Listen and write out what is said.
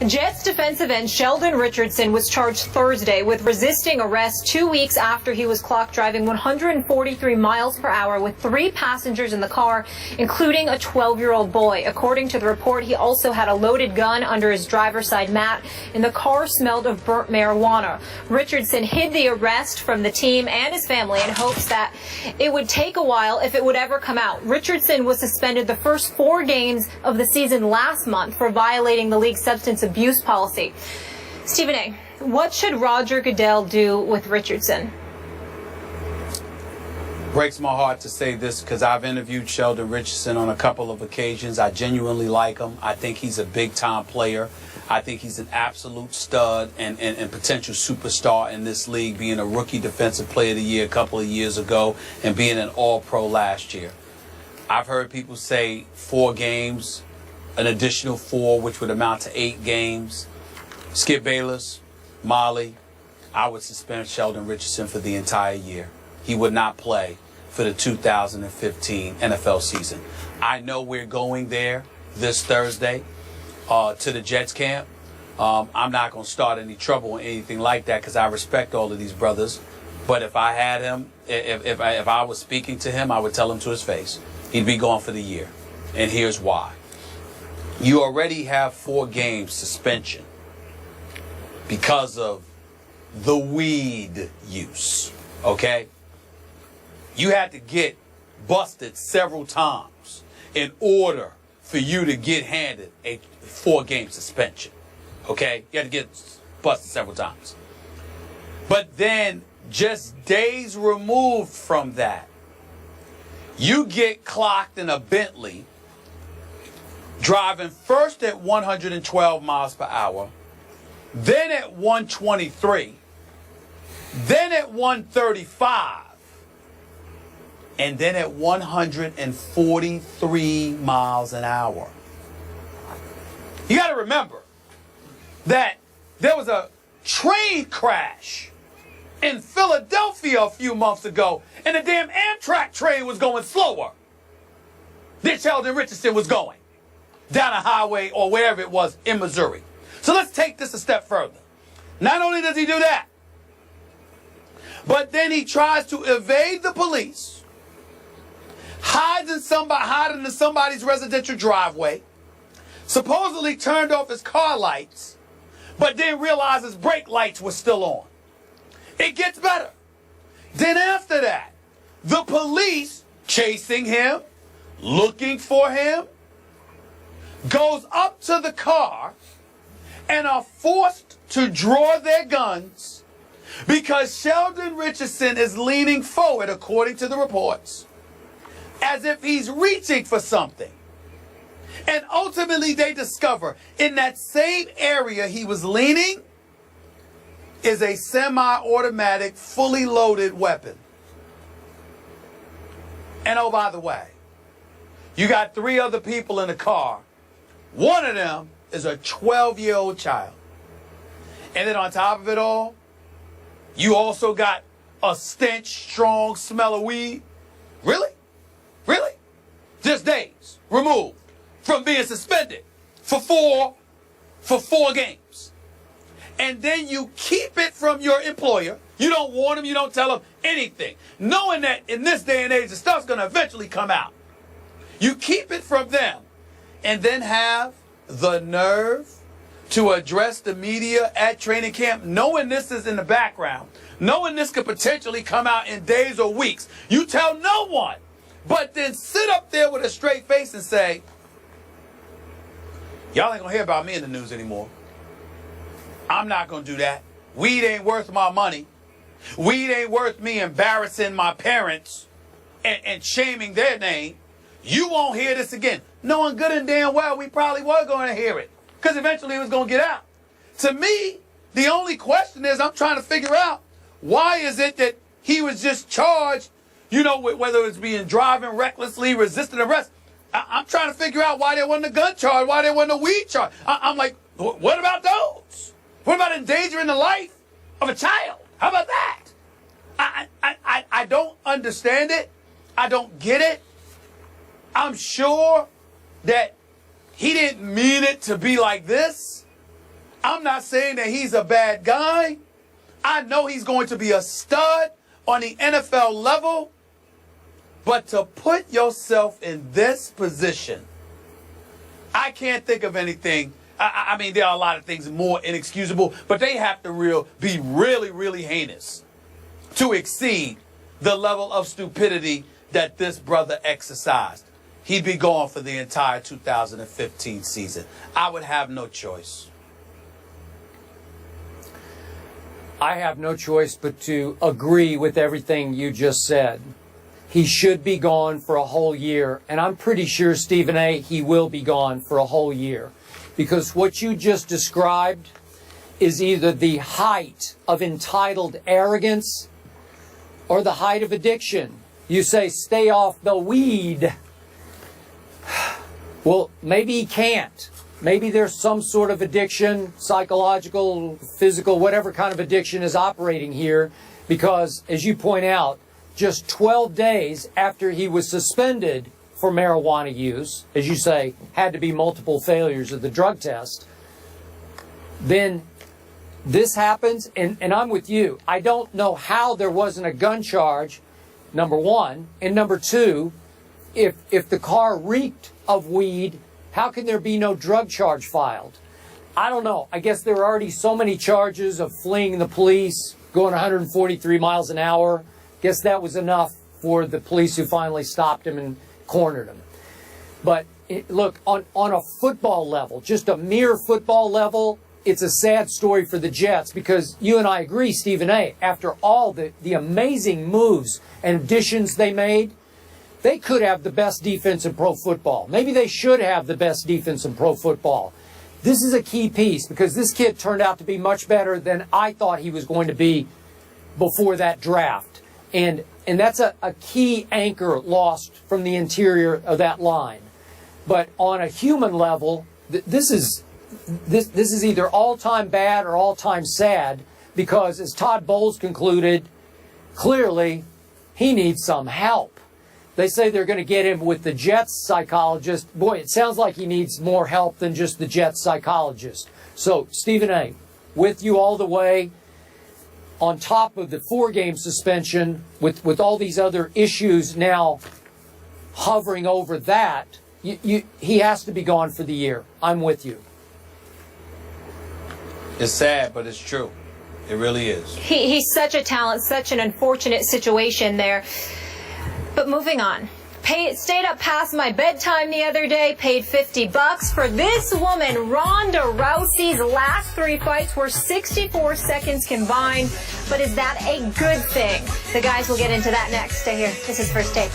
Jets defensive end Sheldon Richardson was charged Thursday with resisting arrest 2 weeks after he was clocked driving 143 miles per hour with 3 passengers in the car, including a 12-year-old boy. According to the report, he also had a loaded gun under his driver's side mat, and the car smelled of burnt marijuana. Richardson hid the arrest from the team and his family in hopes that it would take a while if it would ever come out. Richardson was suspended the first 4 games of the season last month for violating the league's substance abuse policy. Stephen A., what should Roger Goodell do with Richardson? Breaks my heart to say this because I've interviewed Sheldon Richardson on a couple of occasions. I genuinely like him. I think he's a big-time player. I think he's an absolute stud and potential superstar in this league, being a rookie defensive player of the year a couple of years ago and being an all-pro last year. I've heard people say 4 games, an additional 4, which would amount to 8 games. Skip Bayless, Molly, I would suspend Sheldon Richardson for the entire year. He would not play for the 2015 NFL season. I know we're going there this Thursday to the Jets camp. I'm not going to start any trouble or anything like that because I respect all of these brothers. But if I had him, if I was speaking to him, I would tell him to his face. He'd be gone for the year. And here's why. You already have 4 games suspension because of the weed use, okay? You had to get busted several times in order for you to get handed a 4-game suspension, okay? You had to get busted several times. But then just days removed from that, you get clocked in a Bentley driving first at 112 miles per hour, then at 123, then at 135, and then at 143 miles an hour. You got to remember that there was a train crash in Philadelphia a few months ago, and the damn Amtrak train was going slower than Sheldon Richardson was going down a highway or wherever it was in Missouri. So let's take this a step further. Not only does he do that, but then he tries to evade the police, hides in somebody's residential driveway, supposedly turned off his car lights, but then realizes brake lights were still on. It gets better. Then after that, the police chasing him, looking for him, goes up to the car and are forced to draw their guns because Sheldon Richardson is leaning forward, according to the reports, as if he's reaching for something. And ultimately they discover in that same area he was leaning is a semi-automatic, fully loaded weapon. And oh, by the way, you got 3 other people in the car. One of them is a 12-year-old child. And then on top of it all, you also got a stench, strong smell of weed. Really? Really? Just days removed from being suspended for 4 games. And then you keep it from your employer. You don't warn them, you don't tell them anything, knowing that in this day and age, the stuff's going to eventually come out. You keep it from them and then have the nerve to address the media at training camp, knowing this is in the background, knowing this could potentially come out in days or weeks. You tell no one, but then sit up there with a straight face and say, y'all ain't going to hear about me in the news anymore. I'm not going to do that. Weed ain't worth my money. Weed ain't worth me embarrassing my parents and shaming their name. You won't hear this again. Knowing good and damn well we probably were going to hear it because eventually it was going to get out. To me, the only question is I'm trying to figure out why is it that he was just charged, with whether it's being driving recklessly, resisting arrest. I'm trying to figure out why there wasn't a gun charge, why there wasn't a weed charge. I'm like, what about those? What about endangering the life of a child? How about that? I don't understand it. I don't get it. I'm sure that he didn't mean it to be like this. I'm not saying that he's a bad guy. I know he's going to be a stud on the NFL level. But to put yourself in this position, I can't think of anything. I mean, there are a lot of things more inexcusable, but they have to be really, really heinous to exceed the level of stupidity that this brother exercised. He'd be gone for the entire 2015 season. I would have no choice. I have no choice but to agree with everything you just said. He should be gone for a whole year, and I'm pretty sure, Stephen A., he will be gone for a whole year. Because what you just described is either the height of entitled arrogance or the height of addiction. You say, stay off the weed. Well, maybe he can't. Maybe there's some sort of addiction, psychological, physical, whatever kind of addiction is operating here. Because, as you point out, just 12 days after he was suspended for marijuana use, as you say, had to be multiple failures of the drug test, then this happens, and I'm with you. I don't know how there wasn't a gun charge, number one. And number two, if the car reeked of weed, how can there be no drug charge filed? I don't know. I guess there are already so many charges of fleeing the police, going 143 miles an hour. Guess that was enough for the police who finally stopped him and cornered him. But look, on a football level, just a mere football level, it's a sad story for the Jets because you and I agree, Stephen A., after all the amazing moves and additions they made, they could have the best defense in pro football. Maybe they should have the best defense in pro football. This is a key piece because this kid turned out to be much better than I thought he was going to be before that draft. And that's a key anchor lost from the interior of that line. But on a human level, this is either all-time bad or all-time sad because, as Todd Bowles concluded, clearly he needs some help. They say they're going to get him with the Jets psychologist. Boy, it sounds like he needs more help than just the Jets psychologist. So, Stephen A., with you all the way. On top of the 4-game suspension, with all these other issues now hovering over that, he has to be gone for the year. I'm with you. It's sad, but it's true. It really is. He's such a talent, such an unfortunate situation there. But moving on. Stayed up past my bedtime the other day, paid $50 for this woman. Ronda Rousey's last 3 fights were 64 seconds combined. But is that a good thing? The guys will get into that next. Stay here. This is First Take.